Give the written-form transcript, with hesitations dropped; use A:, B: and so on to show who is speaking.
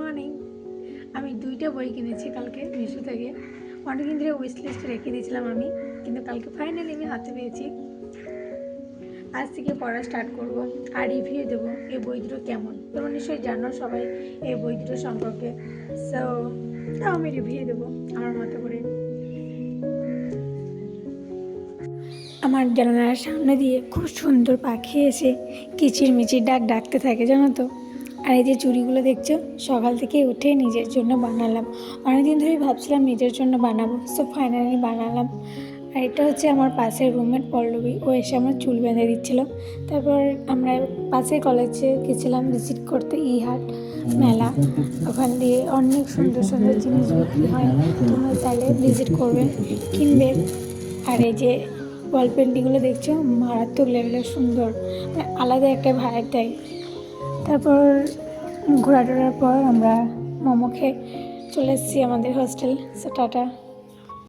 A: Morning. আমি 2টা বই কিনেছি কালকে মিশো থেকে। অনেকদিন ধরে উইশ লিস্টে রেখে দিয়েছিলাম আমি, কিন্তু কালকে ফাইনালি আমি হাতে পেয়েছি। আজ থেকে পড়া স্টার্ট করব আর রিভিউ দেবো এই বই দুটো কেমন। তোমরা নিশ্চয়ই জানো সবাই এই বই দুটো সম্পর্কে। সো আমি রিভিউ দেবো আমার মতো করে। আমার জানালার সামনে দিয়ে খুব সুন্দর পাখি এসে কিচিরমিচির ডাকতে থাকে, জানো তো। আর এই যে চুড়িগুলো দেখছো, সকাল থেকে উঠে নিজের জন্য বানালাম। অনেকদিন ধরেই ভাবছিলাম নিজের জন্য বানাবো, সো ফাইনালি বানালাম। আর এটা হচ্ছে আমার পাশের রুমের পল্লবী, ও এসে আমার চুল বেঁধে দিচ্ছিলো। তারপর আমরা পাশের কলেজে গেছিলাম ভিজিট করতে, হাট মেলা। ওখান দিয়ে অনেক সুন্দর সুন্দর জিনিস বিক্রি হয়, তোমরা চাইলে ভিজিট করবে, কিনবে। আর এই যে ওয়াল পেন্টিংগুলো দেখছো, মারাত্মক লেভেলের সুন্দর, মানে আলাদা একটা ভাইব দেয়। তারপর ঘোরা টোরার পর আমরা মোমো খেয়ে চলে এসেছি আমাদের হোস্টেল। So tata.